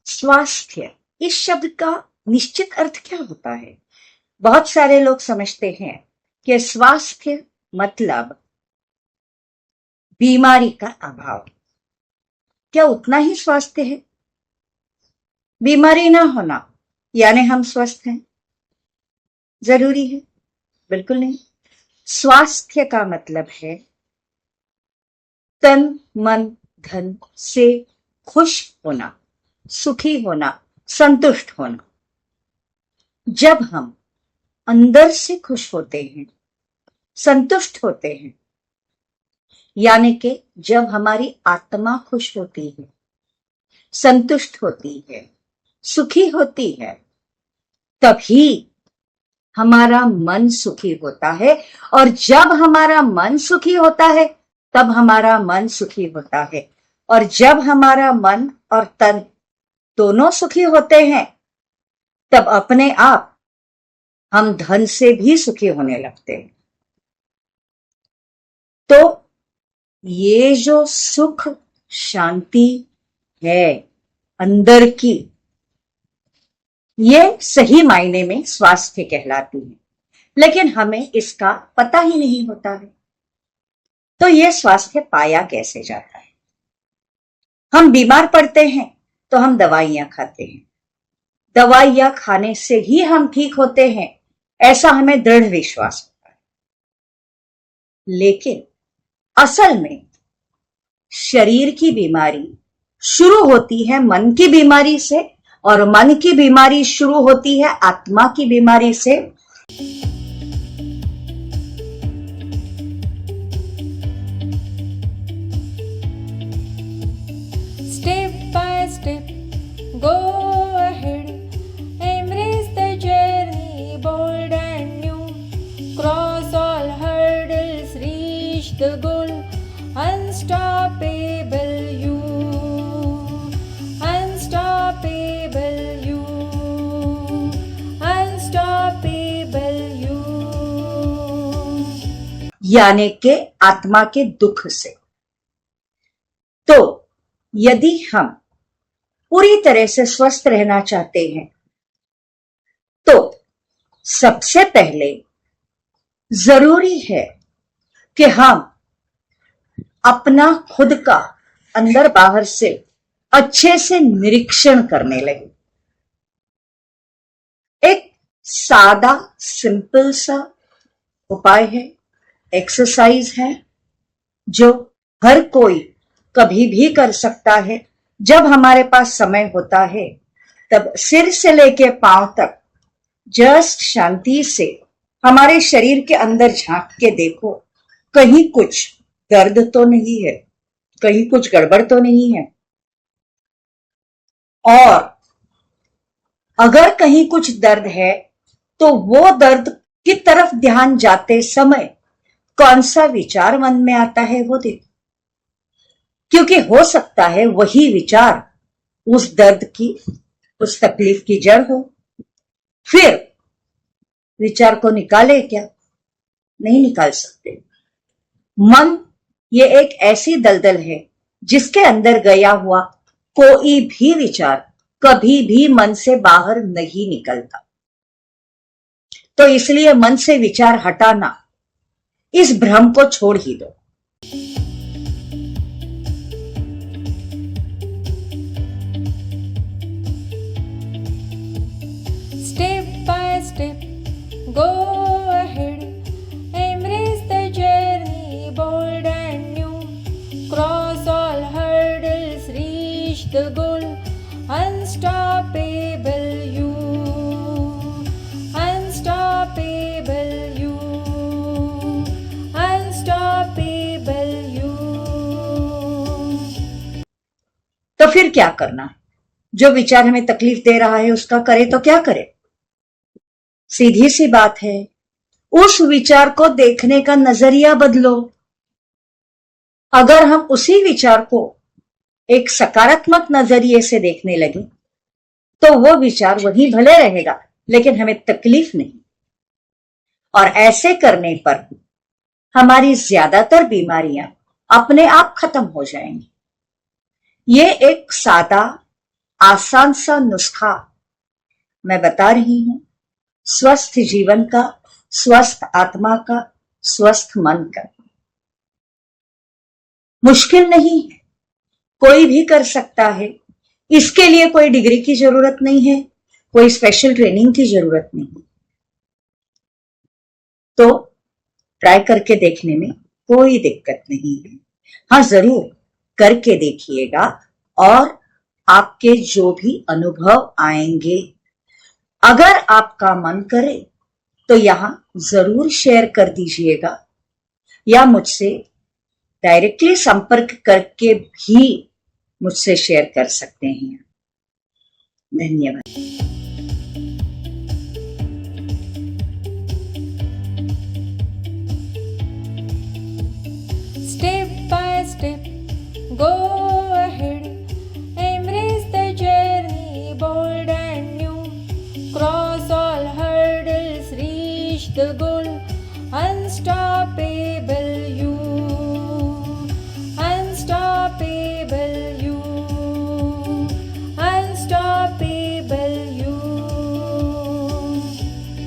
स्वास्थ्य इस शब्द का निश्चित अर्थ क्या होता है? बहुत सारे लोग समझते हैं कि स्वास्थ्य मतलब बीमारी का अभाव। क्या उतना ही स्वास्थ्य है? बीमारी ना होना यानी हम स्वस्थ हैं? जरूरी है? बिल्कुल नहीं। स्वास्थ्य का मतलब है तन मन धन से खुश होना, सुखी होना, संतुष्ट होना। जब हम अंदर से खुश होते हैं, संतुष्ट होते हैं, यानी कि जब हमारी आत्मा खुश होती है, संतुष्ट होती है, सुखी होती है, तभी हमारा मन सुखी होता है। और जब हमारा मन सुखी होता है तब हमारा मन सुखी होता है। और जब हमारा मन और तन दोनों सुखी होते हैं तब अपने आप हम धन से भी सुखी होने लगते हैं। तो ये जो सुख शांति है अंदर की, ये सही मायने में स्वास्थ्य कहलाती है, लेकिन हमें इसका पता ही नहीं होता है। तो ये स्वास्थ्य पाया कैसे जाता है? हम बीमार पड़ते हैं तो हम दवाइयां खाते हैं, दवाइयां खाने से ही हम ठीक होते हैं, ऐसा हमें दृढ़ विश्वास होता है। लेकिन असल में शरीर की बीमारी शुरू होती है मन की बीमारी से, और मन की बीमारी शुरू होती है आत्मा की बीमारी से। Step by step, go ahead, embrace the journey, bold and new. Cross all hurdles, reach the goal, unstoppable you, unstoppable you, unstoppable you. यानी के आत्मा के दुख से। तो यदि हम पूरी तरह से स्वस्थ रहना चाहते हैं तो सबसे पहले जरूरी है कि हम अपना खुद का अंदर बाहर से अच्छे से निरीक्षण करने लगे। एक सादा सिंपल सा उपाय है, एक्सरसाइज है, जो हर कोई कभी भी कर सकता है। जब हमारे पास समय होता है तब सिर से लेके पांव तक जस्ट शांति से हमारे शरीर के अंदर झांक के देखो, कहीं कुछ दर्द तो नहीं है, कहीं कुछ गड़बड़ तो नहीं है। और अगर कहीं कुछ दर्द है तो वो दर्द की तरफ ध्यान जाते समय कौन सा विचार मन में आता है वो देखो, क्योंकि हो सकता है वही विचार उस दर्द की, उस तकलीफ की जड़ हो। फिर विचार को निकाले क्या? नहीं निकाल सकते। मन ये एक ऐसी दलदल है जिसके अंदर गया हुआ कोई भी विचार कभी भी मन से बाहर नहीं निकलता। तो इसलिए मन से विचार हटाना, इस भ्रम को छोड़ ही दो। Step by step, go ahead, embrace the journey, bold and new. Cross all hurdles, reach the goal, unstoppable you, unstoppable you, unstoppable you. तो फिर क्या करना? जो विचार हमें तकलीफ दे रहा है उसका करे तो क्या करे? सीधी सी बात है, उस विचार को देखने का नजरिया बदलो। अगर हम उसी विचार को एक सकारात्मक नजरिए से देखने लगे तो वो विचार वही भले रहेगा, लेकिन हमें तकलीफ नहीं। और ऐसे करने पर हमारी ज्यादातर बीमारियां अपने आप खत्म हो जाएंगी। ये एक सादा आसान सा नुस्खा मैं बता रही हूं, स्वस्थ जीवन का, स्वस्थ आत्मा का, स्वस्थ मन का। मुश्किल नहीं है, कोई भी कर सकता है। इसके लिए कोई डिग्री की जरूरत नहीं है, कोई स्पेशल ट्रेनिंग की जरूरत नहीं। तो ट्राई करके देखने में कोई दिक्कत नहीं है। हाँ, जरूर करके देखिएगा और आपके जो भी अनुभव आएंगे, अगर आपका मन करे तो यहां जरूर शेयर कर दीजिएगा या मुझसे डायरेक्टली संपर्क करके भी मुझसे शेयर कर सकते हैं। धन्यवाद। Step by step, go ahead. Embrace the journey, bold and new. Cross all hurdles, reach the goal.